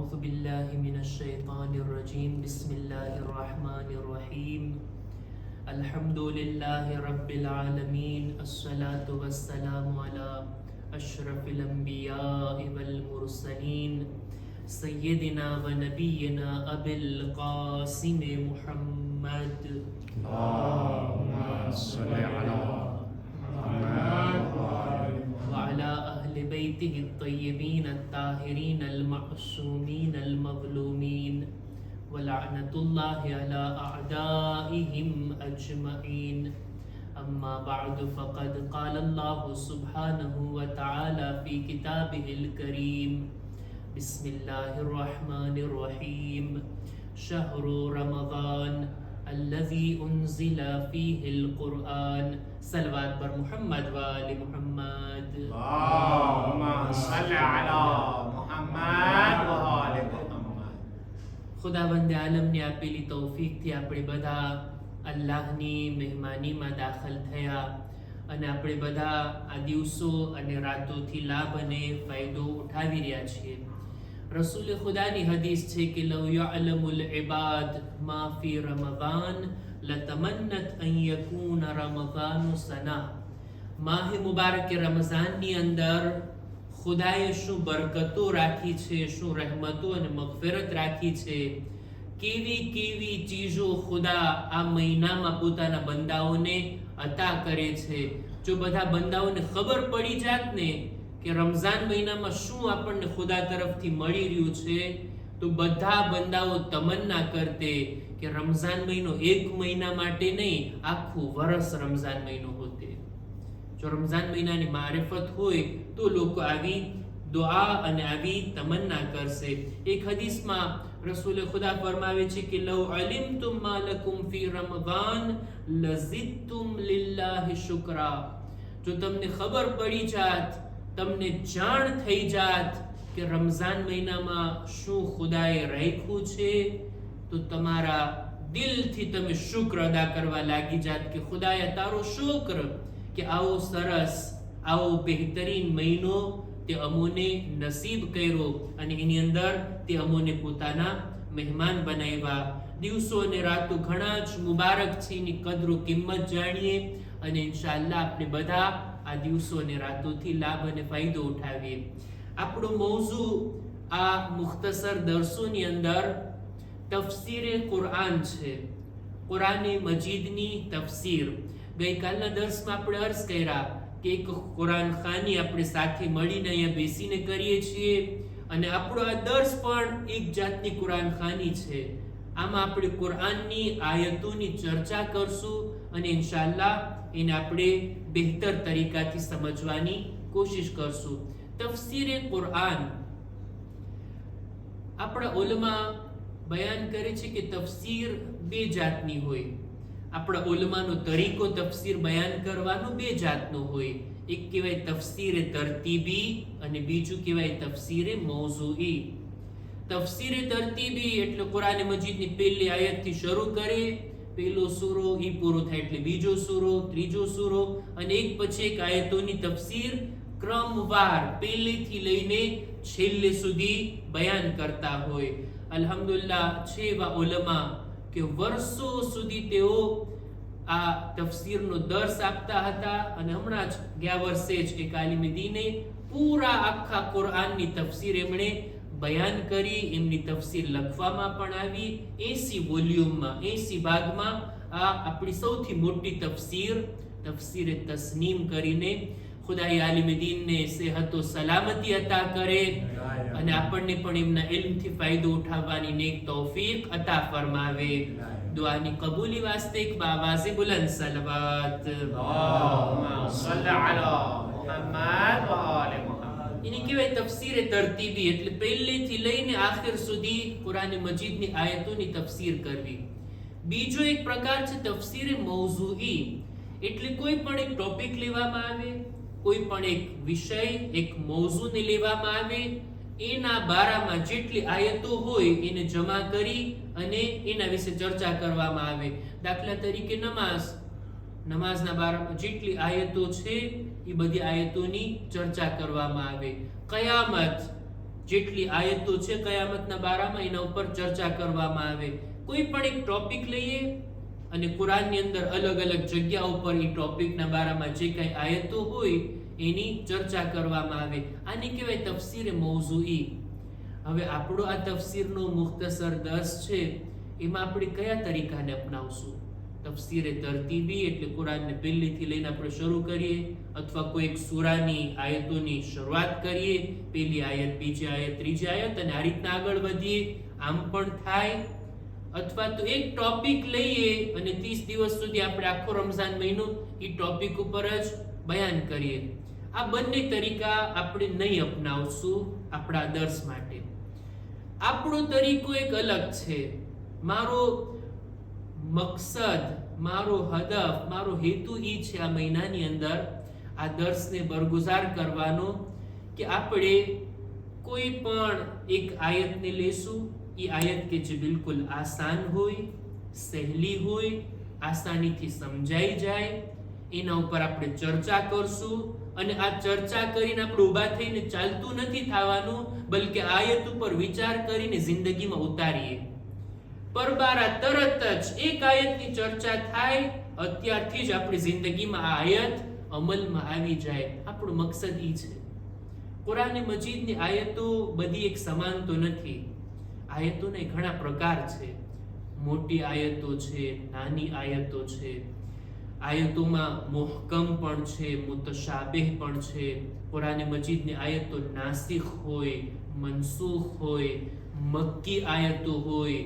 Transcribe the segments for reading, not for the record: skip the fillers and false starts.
أعوذ بالله من الشيطان الرجيم بسم الله الرحمن الرحيم الحمد لله رب العالمين الصلاة والسلام على أشرف الأنبياء والمرسلين سيدنا ونبينا أبي القاسم محمد اللهم صل على محمد وعلى أهل بيته الطيبين الطاهرين المعصومين المظلومين ولعنة الله على أعدائهم أجمعين أما بعد فقد قال الله سبحانه وتعالى في كتابه الكريم بسم الله الرحمن الرحيم شهر رمضان الذي أنزل فيه القرآن صلوات بر محمد وآل محمد اللهم صل على محمد وآل محمد. ખુદાવંદ આલમને આપેલી તૌફીકથી આપણે બધા અલ્લાહની મહેમાનીમાં દાખલ થયા અને આપણે બધા આ દિવસો અને રાતોથી લાભ અને ફાયદો ઉઠાવી રહ્યા છીએ. રસૂલ ખુદાની હદીસ છે કે લવ યઅલમુલ ઇબાદ મા ફી રમઝાન લતમન્નત અન યકૂન રમઝાન સના. માહે મુબારક રમઝાનની અંદર ખુદાએ શું બરકતો રાખી છે, શું રહેમતો અને મગફિરત રાખી છે, કેવી કેવી ચીજો ખુદા આ મહિનામાં પોતાના બંદાઓને અતા કરે છે. જો બધા બંદાઓને ખબર પડી જાત ને કે રમઝાન મહિનામાં શું આપણને ખુદા તરફથી મળી રહ્યું છે, તો બધા બંદાઓ તમન્ના કરતે કે રમઝાન મહિનો એક મહિના માટે નહીં, આખું વર્ષ રમઝાન મહિનો હોતે. જો રમઝાન મહિનાની મારિફત હોય તો લોકો આવી દુઆ અને આવી તમન્ના કરશે. એક હદીસમાં રસૂલ ખુદા ફરમાવે છે કે લવ અલિમતુમ મા લકુમ ફી રમઝાન લઝિદતુમ લિલ્લાહી શુક્રા. જો તમને ખબર પડી જાત, તમને જાણ થઈ જાત કે રમઝાન મહિનામાં શું ખુદાએ રાખ્યું છે, તો તમારા દિલથી તમે શુક્ર અદા કરવા લાગી જાત કે ખુદાએ તારો શુક્ર કે આવો સરસ, આવો બહેતરીન મહિનો તે અમોને નસીબ કર્યો અને એની અંદર તે અમોને પોતાના મહેમાન બનાવ્યા. દિવસો અને રાતો ઘણા જ મુબારક છે, એની કદરો કિંમત જાણીએ અને ઇન્શાઅલ્લાહ આપણે બધા આ દિવસો અને રાતોથી લાભ અને ફાયદો ઉઠાવીએ. આપણો મૌઝુ આ મુખ્તસર દર્સોની અંદર તફસીરે કુરઆન છે, કુરાને મજીદની તફસીર. ગઈકાલના દર્સમાં આપણે અર્ઝ કર્યા કે એક કુરાન ખાની આપણે સાથે મળીને અહીંયા બેસીને કરીએ છીએ અને આપણો આ દર્સ પણ એક જાતની કુરાન ખાની છે. આમાં આપણે કુરાનની આયતોની ચર્ચા કરશું અને ઇન્શાઅલ્લાહ એને આપણે બહેતર તરીકાથી સમજવાની કોશિશ કરશું. તફસીરે કુરાન આપણા ઉલમા બયાન કરે છે કે તફસીર બે જાતની હોય. આપણા ઉલમાનો તરીકો તફસીર બયાન કરવાનો બે જાતનો હોય. એક કહેવાય તફસીરે તરતીબી અને બીજું કહેવાય તફસીરે મૌઝૂઈ. તફસીરે તરતીબી એટલે કુરાન મજીદની પહેલી આયતથી શરૂ કરે, પહેલો સૂરો ઈ પૂરો થાય એટલે બીજો સૂરો, ત્રીજો સૂરો અને એક પછી એક આયતોની તફસીર ક્રમવાર પહેલેથી લઈને છેલ્લે સુધી બયાન કરતા હોય. અલ્હમ્દુલિલ્લાહ છે એવા ઉલમા કે વર્ષો સુધી તેઓ આ તફસીરનો દર્સ આપતા હતા અને હમણાં જ ગયા વર્ષે જ એક આલિમે દીને પૂરા આખા કુરઆનની તફસીર એમણે બયાન કરી. એમની તફસીર લખવામાં પણ આવી 80 વોલ્યુમમાં, 80 ભાગમાં. આ આપણી સૌથી મોટી તફસીર તફસીરે તસ્નીમ કરીને ખુદાએ આલિમે દીનને સેહતો સલામતી અતા કરે અને આપણને પણ એમના ઇલ્મથી ફાયદો ઉઠાવવાની નેક તૌફીક અતા ફરમાવે. દુઆની કબૂલી વાસ્તે એક બાવાઝે બુલંદ સલવાત. اللهم صل على محمد وآل محمد. એને કહેવાય તફસીરે તરતીબી એટલે પહેલેથી લઈને આખિર સુધી કુરાન મજીદની આયતોની તફસીર કરવી. બીજો એક પ્રકાર છે તફસીરે મૌઝૂઈ એટલે કોઈ પણ એક ટોપિક લેવામાં આવે, કોઈ પણ એક વિષય, એક મૌઝૂને લેવામાં આવે, એના બારામાં જેટલી આયતો હોય એને જમા કરી અને એના વિશે ચર્ચા કરવામાં આવે. દાખલા તરીકે નમાઝના બારામાં જેટલી આયતો છે એ બધી આયતોની ચર્ચા કરવામાં આવે. કયામત જેટલી આયતો છે કયામતના બારામાં એના ઉપર ચર્ચા કરવામાં આવે. કોઈ પણ એક ટોપિક લઈએ અને કુરાનની અંદર અલગ અલગ જગ્યા ઉપર એ ટોપિકના બારામાં જે કઈ આયતો હોય એની ચર્ચા કરવામાં આવે. આને કહેવાય તફસીર મૌઝૂઈ. હવે આપણો આ તફસીરનો મુખ્તસર દર્સ છે, એમાં આપણે કયા તરીકાને અપનાવશું? તફસીરે તરતીબી એટલે કુરાનને પહેલીથી લઈને આપણે શરૂ કરીએ, અથવા કોઈ એક સૂરાની આયતોની શરૂઆત કરીએ, પહેલી આયત, બીજી આયત, ત્રીજી આયત, અને આ રીતના આગળ વધીએ, આમ પણ થાય. અથવા તો એક ટોપિક લઈએ અને 30 દિવસ સુધી આપણે આખો રમઝાન મહિનો એ ટોપિક ઉપર જ બયાન કરીએ. આ બંને તરીકા આપણે નહીં અપનાવશું આપણા દર્સ માટે. આપણો તરીકો એક અલગ છે. મારો મકસદ, મારો હદફ, મારો હેતુ એ છે આ મહિનાની અંદર આ દર્સને બરગુજાર કરવાનો કે આપણે કોઈ પણ એક આયતને લેશું. એ આયત કે જે બિલકુલ આસાન હોય, સહેલી હોય, આસાનીથી સમજાઈ જાય, એના ઉપર આપણે ચર્ચા કરશું. અને આ ચર્ચા કરીને આપણે ઊભા થઈને ચાલતું નથી થવાનું, બલકે આયત ઉપર વિચાર કરીને જિંદગીમાં ઉતારીએ. પરબારા તરત જ એક આયતની ચર્ચા થાય, અત્યારથી જ આપણી જિંદગીમાં આ આયત અમલમાં આવી જાય. આપણો મકસદ એ છે. કુરાન મજીદની આયતો બધી એક સમાન તો નથી. આયતોના ઘણા પ્રકાર છે. મોટી આયતો છે, નાની આયતો છે. આયતોમાં મુહકમ પણ છે, મુતશાબિહ પણ છે. કુરાન મજીદની આયતો નાસિખ હોય, મનસૂખ હોય, મક્કી આયતો હોય,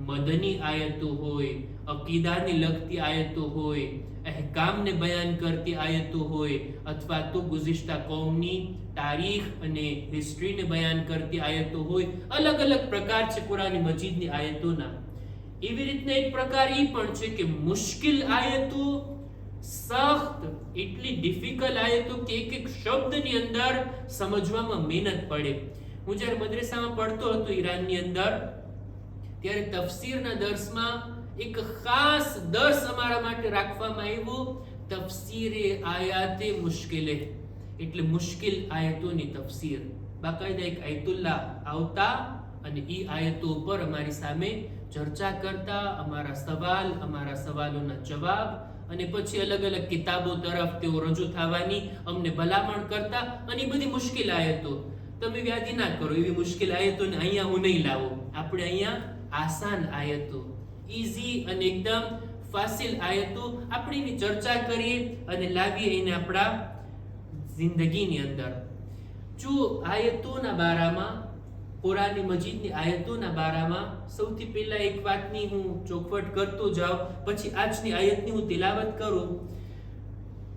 મદની આયતો હોય, અકીદાને લગતી આયતો હોય, અહેકામને બયાન કરતી આયતો હોય, અથવા તો ગુઝિશ્તા કૌમની તારીખ અને હિસ્ટ્રીને બયાન કરતી આયતો હોય. અલગ અલગ પ્રકાર છે કુરાન મજીદની આયતોના. એવી રીતના એક પ્રકાર એ પણ છે કે મુશ્કિલ આયતો, સખ્ત, એટલી ડિફિકલ્ટ આયતો કે એક એક શબ્દની અંદર સમજવામાં મહેનત પડે. હું જ્યારે મદ્રસામાં પડતો હતો ઈરાનની અંદર, ત્યારે તફસીરના દર્સમાં એક ખાસ દર્સ અમારા માટે રાખવામાં આવ્યો, તફસીરે આયાતે મુશ્કિલે, એટલે મુશ્કિલ આયતોની તફસીર. બાકાયદા એક આયતુલ્લાહ આવતા અને એ આયતો ઉપર અમારી સામે ચર્ચા કરતા, અમારા સવાલ, અમારા સવાલોના જવાબ, અને પછી અલગ અલગ કિતાબો તરફ તેઓ રજૂ થવાની અમને ભલામણ કરતા. અને બધી મુશ્કેલ આયતો તમે વ્યાધિ ના કરો, એવી મુશ્કેલ આયતોને અહીંયા હું નહીં લાવું. આપણે અહીંયા આસાન આયતો, ઈઝી અને એકદમ ફાસિલ આયતો આપણે એની ચર્ચા કરીએ અને લાવીએ એને આપણા જિંદગીની અંદર. જો આયતોના બારામાં, કુરાન મજીદની આયતોના બારામાં સૌથી પહેલા એક વાતની હું ચોખવટ કરતો જાઉં, પછી આજની આયતની હું તિલાવત કરું.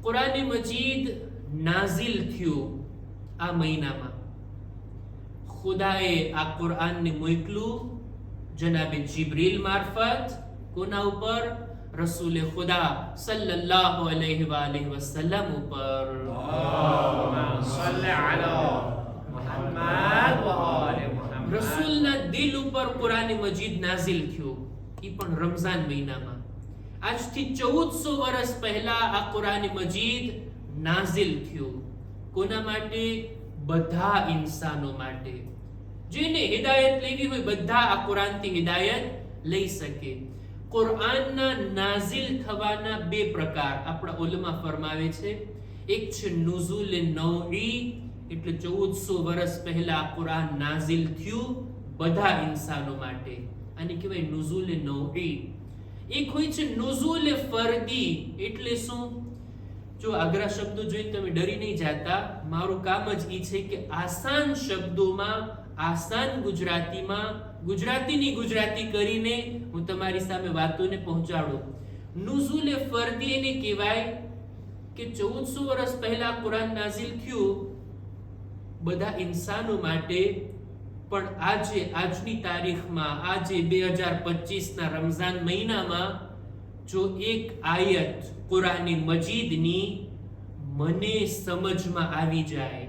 કુરાન મજીદ નાઝિલ થયું આ મહિનામાં. ખુદાએ આ કુરાનને મોકલું જનાબે જિબ્રીલ મારફત. કોના ઉપર? રસૂલ ખુદા સલ્લલ્લાહુ અલૈહિ વસલ્લમ ઉપર. અલ્લાહુમ્મા સલ્લિ અલા મુહમ્મદ વ આલે મુહમ્મદ. રસૂલના દિલ ઉપર કુરાન મજીદ નાઝિલ થયું, એ પણ રમઝાન મહિનામાં. આજથી 1400 વર્ષ પહેલા આ કુરાન મજીદ નાઝિલ થયું. કોના માટે? બધા ઇન્સાનો માટે. જેને હિદાયત લેવી હોય બધા આ કુરાનથી હિદાયત લઈ શકે. કુરાનના નાઝિલ થવાના બે પ્રકાર આપણા ઉલમા ફરમાવે છે. એક છે નુઝુલ નૌઈ, એટલે 1400 વર્ષ પહેલા આ કુરાન નાઝિલ થયું બધા ઇન્સાનો માટે, આને કહેવાય નુઝુલ નૌઈ. એક હોય છે નુઝુલ ફરદી, એટલે શું? જો અઘરા શબ્દો જોઈને તમે ડરી નહીં જાતા. મારું કામ જ એ છે કે આસાન શબ્દોમાં, આસાન ગુજરાતીમાં, ગુજરાતીની ગુજરાતી કરીને હું તમારી સામે વાતોને પહોંચાડું. નુઝુલ ફરદી એને કહેવાય કે 1400 વર્ષ પહેલા કુરાન નાઝિલ થયું બધા ઇન્સાનો માટે, પણ આજે, આજની તારીખમાં, આજે 2025 ના રમઝાન મહિનામાં જો એક આયત કુરાન મજીદની મને સમજમાં આવી જાય,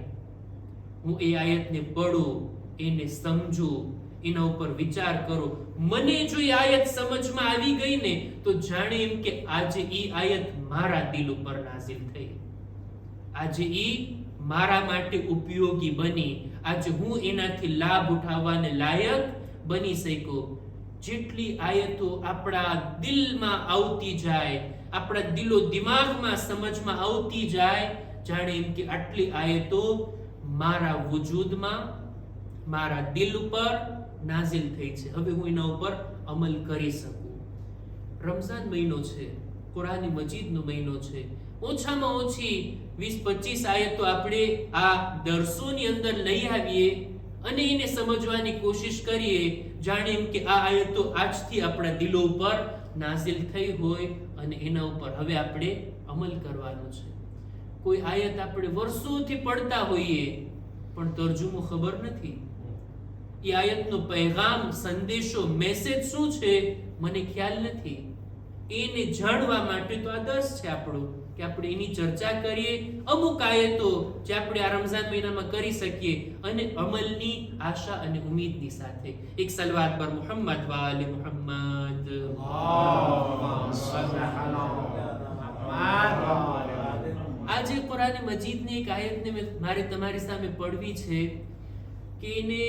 હું એ આયતને પડું, એને સમજું, એના ઉપર વિચાર કરો, મને જો એ આયત સમજમાં આવી ગઈ ને તો જાણે એમ કે આજે એ આયત મારા દિલ ઉપર નાઝિલ થઈ, આજે એ મારા માટે ઉપયોગી બની, આજે હું એનાથી લાભ ઉઠાવવાને લાયક બની શક્યો. જેટલી આયતો આપણા દિલમાં આવતી જાય, આપણા દિલો દિમાગમાં સમજમાં આવતી જાય, જાણે એમ કે આટલી આયતો મારા વજૂદમાં, મારા દિલ ઉપર નાઝિલ થઈ છે, હવે હું એના ઉપર અમલ કરી શકું. રમઝાન મહિનો છે, કુરાન મજીદનો મહિનો છે. ઓછામાં ઓછી 20-25 આયતો આપણે આ દર્શોની અંદર લઈ આવીએ અને એને સમજવાની કોશિશ કરીએ, જાણે એમ કે આ આયતો આજથી આપણા દિલો ઉપર નાઝિલ થઈ હોય અને એના ઉપર હવે આપણે અમલ કરવાનો છે. કોઈ આયત આપણે વર્ષોથી પડતા હોઈએ પણ તર્જુમો ખબર નથી, એ આયતનો પૈગામ, સંદેશો, મેસેજ શું છે મને ખ્યાલ નથી. એને જાણવા માટે તો આ દર્સ છે આપણો કે આપણે એની ચર્ચા કરીએ. અમુક આયતો જે આપણે આ રમઝાન મહિનામાં કરી શકીએ અને અમલની આશા અને ઉમ્મીદની સાથે. એક સલવાત પર મુહમ્મદ વાલે મુહમ્મદ. આજે કુરાન મજીદની એક આયતને મારે તમારી સામે પડવી છે કે એને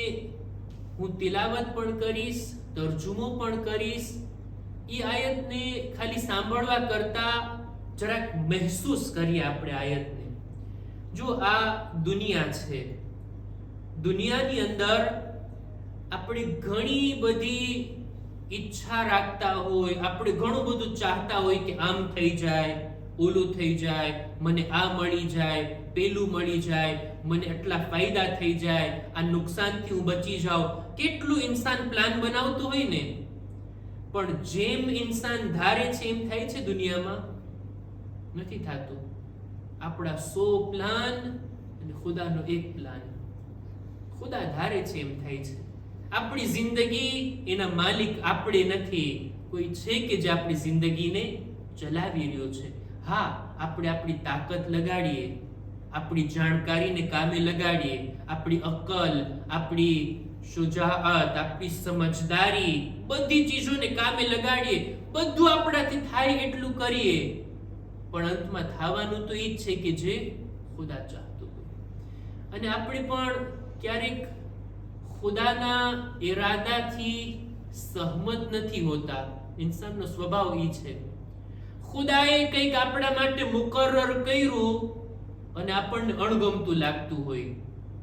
હું તિલાવત પણ કરીશ, તર્જુમો પણ કરીશ. એ આયતને ખાલી સાંભળવા કરતા જરાક મહેસૂસ કરીએ આપણે આયતને. જો આ દુનિયા છે, દુનિયાની અંદર આપણે ઘણી બધી ઈચ્છા રાખતા હોય, આપણે ઘણું બધું ચાહતા હોય કે આમ થઈ જાય, ઓલું થઈ જાય, મને આ મળી જાય, પેલું મળી જાય, મને આટલા ફાયદા થઈ જાય, આ નુકસાનથી હું બચી જાઉં. કેટલું ઇન્સાન પ્લાન બનાવતો હોય ને, પણ જેમ ઇન્સાન ધારે છે એમ થાય છે દુનિયામાં નથી થતું. આપણા 100 પ્લાન અને ખુદાનો એક પ્લાન. ખુદા ધારે છે એમ થાય છે. આપણી જિંદગી એના માલિક આપણે નથી, કોઈ છે કે જે આપણી જિંદગીને ચલાવી રહ્યો છે. હા, આપણે આપણી તાકાત લગાડીએ, આપણી જાણકારીને કામે લગાડીએ, આપણી અક્કલ, આપણી શુજાઅત, આપણી સમજદારી, બધી ચીજોને કામે લગાડીએ, બધું આપણાથી થાય એટલું કરીએ, પણ અંતમાં થવાનું તો ઈ જ છે કે જે ખુદા ચાહતો હોય. અને આપણે પણ ક્યારેક ખુદાના ઈરાદાથી સહમત નથી હોતા. ઇન્સાનનો સ્વભાવ ઈ છે. ખુદાએ કંઈક આપણા માટે મુકર્રર કર્યું અને આપણને અણગમતું લાગતું હોય,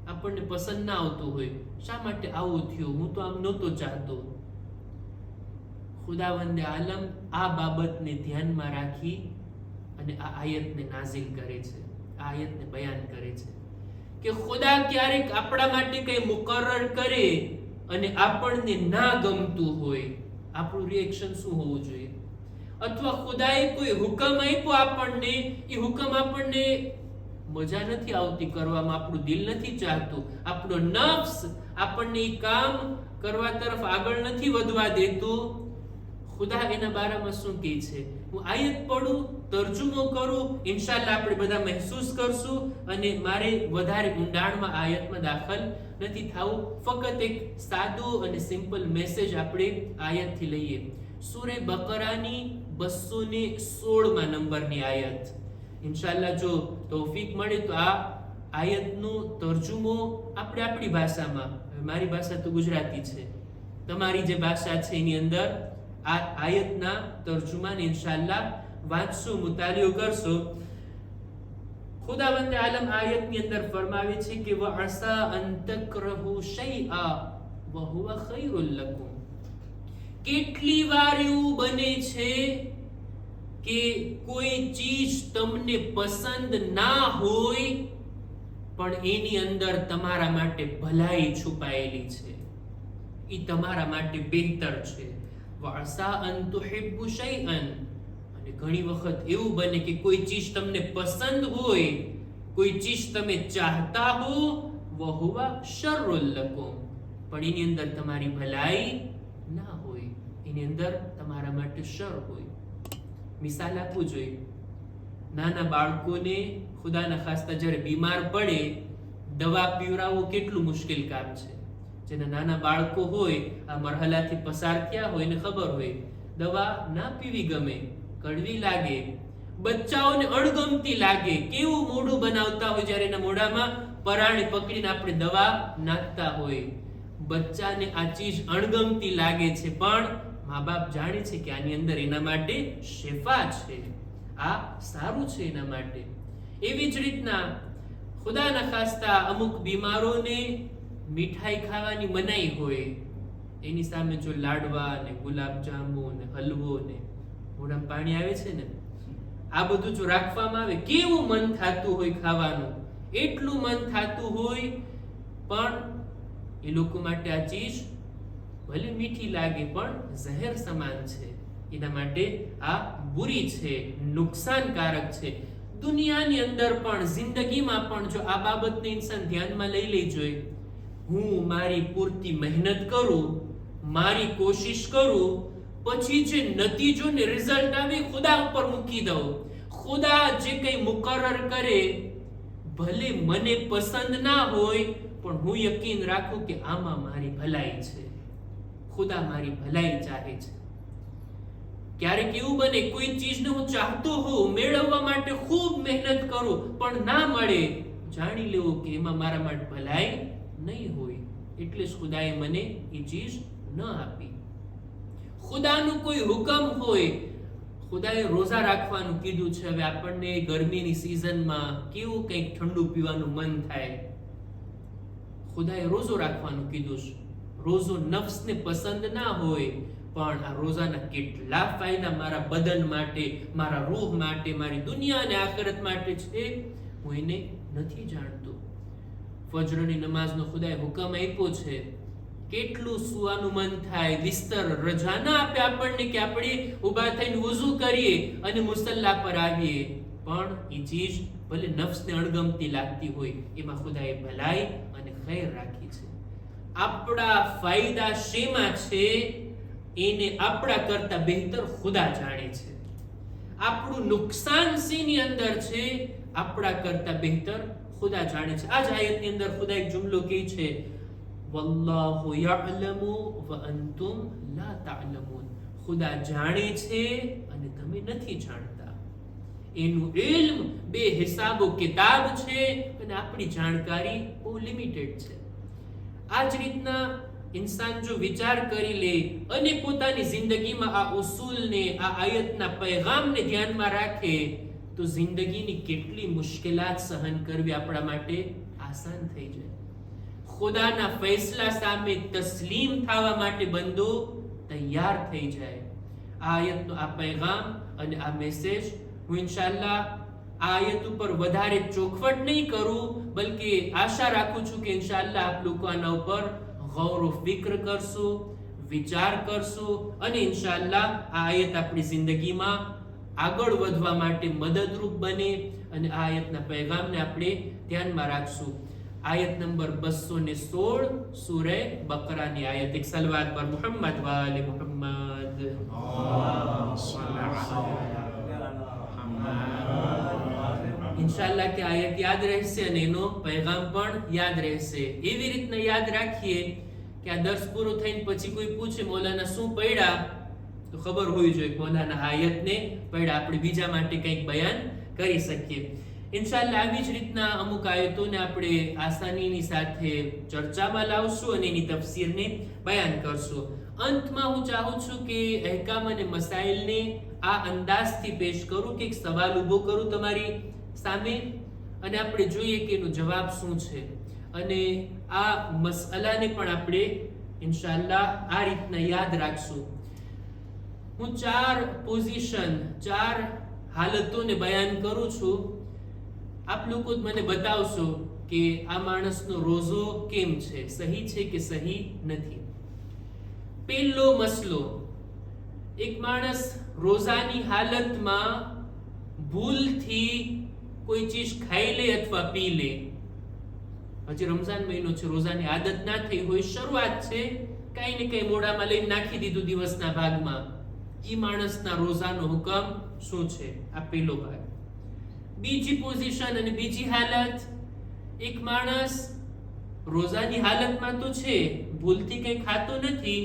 આપણને પસંદ ના આવતું હોય. શા માટે આવું થયું? હું તો આમ નહોતો ચાહતો. ખુદાવંદે આલમ આ બાબતને ધ્યાનમાં રાખી અને આ આયતને નાઝિલ કરે છે, આ આયતને બયાન કરે છે કે ખુદા ક્યારેક આપણા માટે કંઈ મુકર્રર કરે અને આપણને ના ગમતું હોય, આપણું રિએક્શન શું હોવું જોઈએ? અથવા ખુદાએ કોઈ હુકમ આપ્યો આપણને, એ હુકમ આપણને મજા નથી આવતી કરવામાં, આપણું દિલ નથી ચાહતું, આપણો નફ્સ આપણને એ કામ કરવા તરફ આગળ નથી વધવા દેતું. ખુદા એના બારામાં શું કહે છે? હું આયત પડું, તર્જુમો કરું, ઇન્શાઅલ્લાહ આપણે બધા મહેસૂસ કરશું. અને મારે વધારે ઊંડાણમાં આયતમાં દાખલ નથી થવું, ફક્ત એક સાદો અને સિમ્પલ મેસેજ આપણે આયતથી લઈએ. સૂરે બકરાની 216 નંબરની આયત. ઇન્શાઅલ્લાહ જો તૌફીક મળે તો આ આયતનો તર્જુમો આપણે આપણી ભાષામાં, મારી ભાષા તો ગુજરાતી છે, તમારી જે ભાષા છે એની અંદર આ આયતના તર્જુમાને ઇન્શાઅલ્લાહ વાંચશું, મુતાલિયો કરશો. ખુદાવંદ આલમ આયતની અંદર ફરમાવે છે કે વઅસા અન તકરહુ શૈઆ વહુવા ખૈરુલ લકુમ. કેટલી વાર એવું બને છે કે કોઈ ચીજ તમને પસંદ ના હોય પણ એની અંદર તમારા માટે ભલાઈ છુપાયેલી છે, એ તમારા માટે બહેતર છે. વઅસા અન તુહિબ્બુ શૈઅન. અને ઘણી વખત એવું બને કે કોઈ ચીજ તમને પસંદ હોય, કોઈ ચીજ તમે ચાહતા હો, વહુવા શર્રુલ લકુમ, પણ એની અંદર તમારી ભલાઈ ના હોય, એની અંદર તમારા માટે શર હોય. મિસાલ આપવું જોઈએ. નાના બાળકોને ખુદાના ખાસ્તા જ્યારે બીમાર પડે, દવા પીવડાવવું કેટલું મુશ્કેલ કામ છે. જેના નાના બાળકો હોય, આ મરહલાથી પસાર થયા હોય, એને ખબર હોય દવા ના પીવી ગમે, કડવી લાગે, બચ્ચાઓને અણગમતી લાગે, કેવું મોઢું બનાવતા હોય જ્યારે એના મોઢામાં પરાણે પકડીને આપણે દવા નાખતા હોય. બચ્ચાને આ ચીજ અણગમતી લાગે છે, પણ મા બાપ જાણે છે કે આની અંદર એના માટે શિફા છે, આ સારું છે એના માટે. એવી જ રીતના ખુદાના ખાસ્તા અમુક બીમારોને મીઠાઈ ખાવાની મનાઈ હોય, એની સામે જો લાડવા ને ગુલાબજાંબુ ને હલવો ને મોઢામાં પાણી આવે છે ને, આ બધું જો રાખવામાં આવે, કેવું મન થતું હોય ખાવાનું, એટલું મન થતું હોય, પણ એ લોકો માટે આ ચીજ ભલે મીઠી લાગે પણ ઝહેર સમાન છે. એના માટે આ બુરી છે, નુકસાનકારક છે. દુનિયાની અંદર પણ, જિંદગીમાં પણ જો આ બાબતને ઇન્સાન ધ્યાનમાં લઈ લે જોઈએ, હું મારી પૂરતી મહેનત કરું, મારી કોશિશ કરું, પછી જે નતીજો ને રિઝલ્ટ આવે ખુદા ઉપર મૂકી દઉં. ખુદા જે કંઈ મુકરર કરે, ભલે મને પસંદ ના હોય, પણ હું યકીન રાખું કે આમાં મારી ભલાઈ છે, ખુદા મારી ભલાઈ ચાહે છે. ક્યારેક એવું બને કોઈ ચીજને હું ચાહતો હોઉં, મેળવવા માટે ખૂબ મહેનત કરું, પણ ના મળે, જાણી લેવું કે એમાં મારા માટે ભલાઈ નહીં હોય, એટલે જ ખુદાએ મને એ ચીજ ન આપી. ખુદાનું કોઈ હુકમ હોય, ખુદાએ રોઝા રાખવાનું કીધું છે. હવે આપણને ગરમીની સિઝનમાં કેવું કંઈક ઠંડુ પીવાનું મન થાય, ખુદાએ રોઝો રાખવાનું કીધું છે. રોઝો નફ્સને પસંદ ના હોય, પણ આ રોઝાના કેટલા ફાયદા મારા બદન માટે, મારા રૂહ માટે, મારી દુનિયા અને આખિરત માટે છે, હું એને નથી જાણતો. ફજરની નમાઝનો ખુદાએ હુકમ આપ્યો છે, કેટલું સુવાનું મન થાય, બિસ્તર રજા ના આપે આપણને કે આપણે ઊભા થઈને વુઝુ કરીએ અને મુસલ્લા પર આવીએ, પણ એ ચીજ ભલે નફ્સને અણગમતી લાગતી હોય, એમાં ખુદાએ ભલાઈ અને ખૈર રાખી છે. આપણા ફાયદા શેમાં છે એને આપણા કરતા બહેતર ખુદા જાણે છે. આપણું નુકસાન શેની અંદર છે આપણા કરતા બહેતર ખુદા જાણે છે. આ જ આયતની અંદર ખુદા એક જુમલો કહે છે, વલ્લાહુ યઅલમુ વ અંતુમ લા તઅલમૂન. ખુદા જાણે છે અને તમે નથી જાણતા. એનું ઇલ્મ બે હિસાબો કિતાબ છે અને આપણી જાણકારી બહુ લિમિટેડ છે. આ જ રીતના ઇન્સાન જો વિચાર કરી લે અને પોતાની જિંદગીમાં આ ઉસૂલને, આ આયતના પૈગામને ધ્યાનમાં રાખે, તો જિંદગીની કેટલી મુશ્કેલાત સહન કરવી આપણા માટે આસાન થઈ જાય. ખુદાના ફૈસલા સામે તસ્લીમ થવા માટે બંદો તૈયાર થઈ જાય. આ આયતનો આ પૈગામ અને આ મેસેજ હું ઇન્શાઅલ્લાહ આ આયત ઉપર વધારે ચોખવટ નહીં કરું, બલકે આશા રાખું છું કે ઇન્શાઅલ્લાહ આપ લોકો આના ઉપર ગૌર ફિક્ર કરશો, વિચાર કરશો અને ઇન્શાઅલ્લાહ આ આયત આપણી જિંદગીમાં આગળ વધવા માટે મદદરૂપ બને અને આ આયતના પૈગામને આપણે ધ્યાનમાં રાખશું. આયત નંબર 216 સૂરે બકરાની આયત. એક સલવાત પર મુહમ્મદ વ આલે મુહમ્મદ. ઇન્શાઅલ્લાહ કે આયત યાદ રહેશે અને એનો પૈગામ પણ યાદ રહેશે. એવી રીતના યાદ રાખીએ કે આ દર્સ પૂરો થઈને પછી કોઈ પૂછે મૌલાના શું પડ્યા, તો ખબર હોવી જોઈએ મૌલાના આયતને પડ્યા, આપણે બીજા માટે કંઈક બયાન કરી શકીએ. ઇન્શાઅલ્લાહ આવી જ રીતના અમુક આયતોને આપણે આસાનીની સાથે ચર્ચામાં લાવશું અને એની તફસીરને બયાન કરશું. અંતમાં હું ચાહું છું કે અહેકામ અને મસાઇલને આ અંદાજથી પેશ કરું કે એક સવાલ ઊભો કરું તમારી સામે અને આપણે જોઈએ કે એનો જવાબ શું છે, અને આ મસલાને પણ આપણે ઇન્શાઅલ્લાહ આ રીતના યાદ રાખશું. હું 4 પોઝિશન, 4 હાલતોને બયાન કરું છું. આપ લોકો મને બતાવશો કે આ માણસનો રોઝો કેમ છે, સહી છે કે સહી નથી. પહેલો મસલો, એક માણસ રોઝાની હાલતમાં ભૂલથી કોઈ ચીજ ખાઈ લે અથવા પી લે. હજી રમઝાન મહિનો છે, રોઝાની આદત ના થઈ હોય, શરૂઆત છે, કઈ ને કઈ મોઢામાં લઈને નાખી દીધું દિવસના ભાગમાં. ઈ માણસના રોઝાનો હુકમ શું છે? આ પહેલો ભાગ. બીજી પોઝિશન અને બીજી હાલત, એક માણસ રોઝાની હાલતમાં તો છે, ભૂલથી કંઈ ખાતો નથી,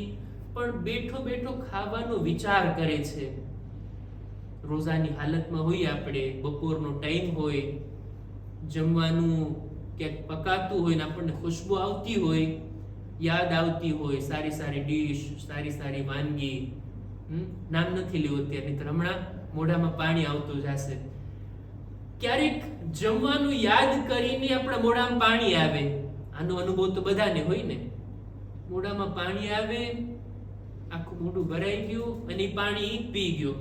પણ બેઠો બેઠો ખાવાનો વિચાર કરે છે. રોઝાની હાલતમાં હોઈએ આપણે, બપોરનો ટાઈમ હોય, જમવાનું ક્યાંક પકાતું હોય ને આપણને ખુશ્બુ આવતી હોય, યાદ આવતી હોય, સારી સારી ડીશ, સારી સારી વાનગી, નામ નથી લેવું અત્યારે, નહીંતર હમણાં મોઢામાં પાણી આવતું જશે. ક્યારેક જમવાનું યાદ કરીને આપણા મોઢામાં પાણી આવે. આનો અનુભવ તો બધાને હોય ને. મોઢામાં પાણી આવે, આખું મોઢું ભરાઈ ગયું અને એ પાણી પી ગયો.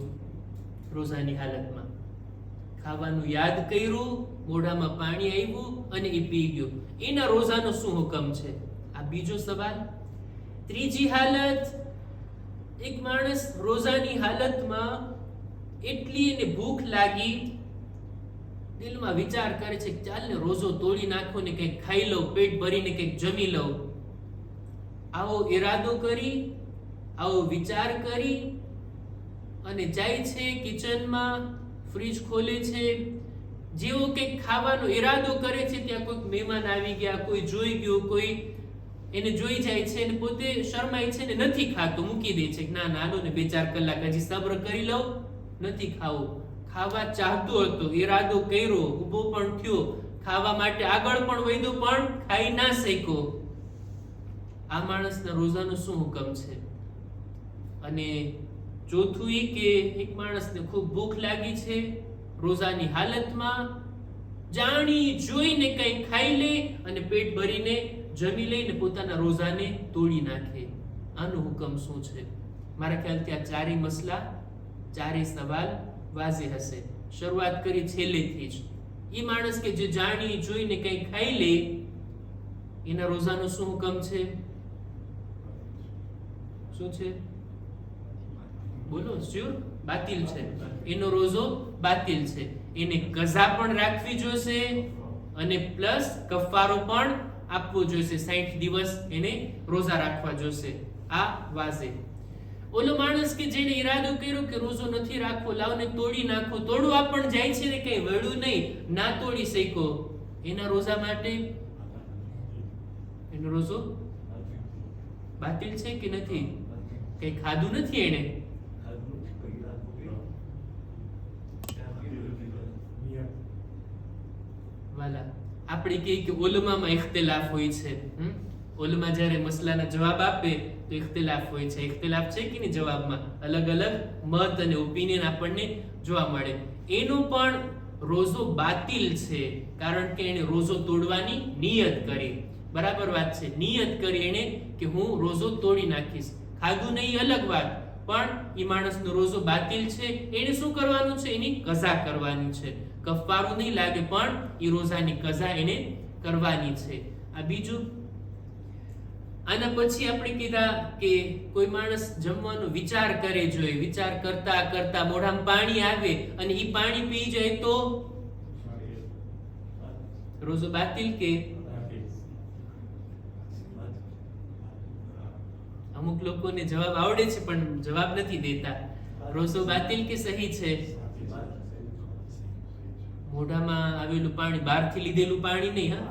રોઝાની હાલતમાં ખાવાનું યાદ કર્યું, મોઢામાં પાણી આવ્યું અને એ પી ગયો. એના રોઝાનો શું હુકમ છે? આ બીજો સવાલ. ત્રીજી હાલત, એક માણસ રોઝાની હાલતમાં એટલી એને ભૂખ લાગી, દિલમાં વિચાર કરે છે કે ચાલ ને રોઝો તોડી નાખો ને કંઈક ખાઈ લઉં, પેટ ભરીને કંઈક જમી લઉં. આવો ઈરાદો કરી, આવો વિચાર કરી અને જાય છે કિચનમાં, ફ્રીજ ખોલે છે. જેવો કંઈક ખાવાનો ઈરાદો કરે છે ત્યાં કોઈક મહેમાન આવી ગયા, કોઈ જોઈ ગયું, કોઈ એને જોઈ જાય છે અને પોતે શરમાય છે ને નથી ખાતો, મૂકી દે છે. ના ના, આનો ને 2-4 કલાક હજી સબ્ર કરી લઉં, નથી ખાવું. ખાવા ચાહતો હતો, ઈરાદો કર્યો, ઊભો પણ થયો, ખાવા માટે આગળ પણ વધ્યો, પણ ખાઈ ના શક્યો. આ માણસના રોઝાનો શું હુકમ છે? અને ચોથું એ કે એક માણસને ખૂબ ભૂખ લાગી છે, રોઝાની હાલતમાં જાણી જોઈને કંઈ ખાઈ લે અને પેટ ભરીને જમી લઈને પોતાના રોઝાને તોડી નાખે. આનો હુકમ શું છે? મારા ખ્યાલથી આ ચારેય મસલા, ચારેય સવાલ વાઝે હશે. શરૂઆત કરી છેલ્લેથી જ. એ માણસ કે જે જાણી જોઈને કંઈ ખાઈ લે, એના રોઝાનો શું હુકમ છે? શું છે? બોલો. શ્યોર? બાતિલ છે. એનો રોઝો બાતિલ છે. એને કઝા પણ રાખવી જોશે અને પ્લસ કફારો પણ આપવો જોઈશે. 60 દિવસ એને રોઝા રાખવા જોશે. આ વાઝે. ઓલો માણસ કે જેને ઈરાદો કર્યો કે રોઝો નથી રાખવો, લાવને તોડી નાખો, તોડવા પણ જાય છે ને કઈ વળ્યું નહીં, ના તોડી શક્યો, એના રોઝા માટે એનો રોઝો બાતિલ છે કે નથી? કઈ ખાધું નથી એને? વાલા, આપણે કહીએ કે ઉલમામાં ઇખ્તિલાફ હોય છે. ઉલમા જ્યારે મસલાના જવાબ આપે તો ઇખ્તિલાફ હોય છે. ઇખ્તિલાફ છે કે નહીં જવાબમાં? અલગ અલગ મત અને ઓપિનિયન આપણને જોવા મળે. એનો પણ રોઝો બાતિલ છે, કારણ કે એને રોઝો તોડવાની નિયત કરી. બરાબર વાત છે. નિયત કરી એને કે હું રોઝો તોડી નાખીશ. ખાધું નહીં અલગ વાત, પણ એ માણસનો રોઝો બાતિલ છે. એને શું કરવાનું છે? એની કઝા કરવાની છે. કફારો નહીં લાગે, પણ એ રોઝાની કઝા એને કરવાની છે. આ બીજું. આના પછી આપણે કીધા કે કોઈ માણસ જમવાનો વિચાર કરે જોઈએ, વિચાર કરતા કરતા મોઢામાં પાણી આવે અને એ પાણી પી જાય તો રોઝો બાતિલ કે? અમુક લોકોને જવાબ આવડે છે પણ જવાબ નથી દેતા. રોઝો બાતિલ કે સહી છે? મોઢામાં આવેલું પાણી, બહારથી લીધેલું પાણી નહીં, હા,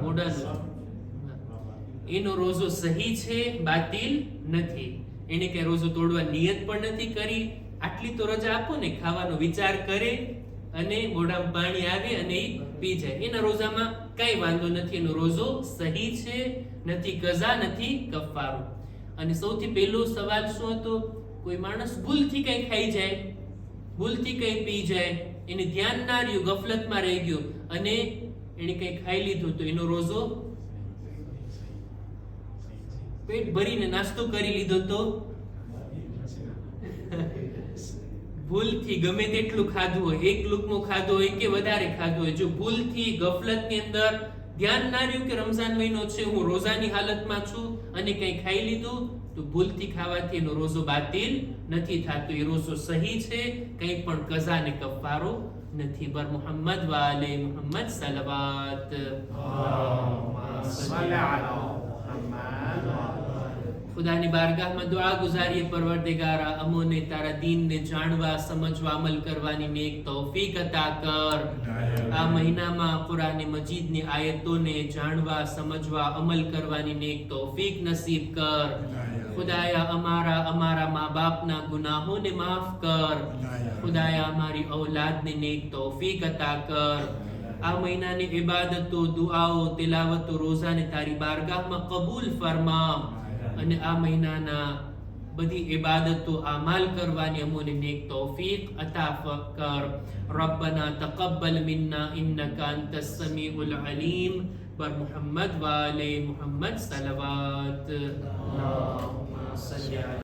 મોઢાનું. એનો રોઝો સહી છે, બાતિલ નથી. એને કઈ રોઝો તોડવા નિયત પણ નથી કરી. આટલી તો રજા આપો ને, ખાવાનો વિચાર કરે અને મોઢામાં પાણી આવે અને એ પી જાય, એના રોઝામાં કઈ વાંધો નથી. એનો રોઝો સહી છે, નથી કઝા, નથી કફારો. અને સૌથી પહેલો સવાલ શું હતો? કોઈ માણસ ભૂલથી કઈ ખાઈ જાય, ભૂલથી કઈ પી જાય, એને ધ્યાન ના રહ્યું, ગફલતમાં રહી ગયો અને એને કઈ ખાઈ લીધું તો એનો રોઝો, પેટ ભરીને નાસ્તો કરી લીધો તો ભૂલથી ગમે તેટલું ખાધું હોય, એક લુકમો ખાધો હોય કે વધારે ખાધું હોય, જો ભૂલથી ગફલતની અંદર ધ્યાન ના રહ્યું કે રમઝાન મહિનો છે, હું રોઝાની હાલતમાં છું અને કઈ ખાઈ લીધું તો ભૂલથી ખાવાથી એનો રોઝો બાતિલ નથી થતો. એ રોઝો સહી છે, કઈ પણ કઝા ને કફારો નથી. બર મુહમ્મદ વાલે મુહમ્મદ સલવાત. ખુદાની બારગાહમાં દુઆ ગુજારીએ, પરવરદિગારા અમોને તારા દીનને જાણવા, સમજવા, અમલ કરવાની નેક તૌફીક અતા કર. આ મહિનામાં કુરાન મજીદની આયતોને જાણવા, સમજવા, અમલ કરવાની નેક તૌફીક નસીબ કર. ખુદાયા અમારા મા બાપના ગુનાહોને માફ કર. ખુદાયા અમારી ઔલાદને નેક તૌફીક અતા કર. આ મહિનાની ઇબાદતો, દુઆઓ, તિલાવતો, રોઝાને તારી બારગાહમાં કબૂલ ફરમા અને આ મહિનાના બધી ઇબાદતો આમાલ કરવાની અમોને નેક તૌફીક અતા કર. રબ્બના તaqabbal મિન્ના ઇન્નકા અંતસ સમીઉલ અલીમ. બર મુહમ્મદ વ આલે મુહમ્મદ સલવાત. અલ્લાહુમ્મા સલ્લી અલા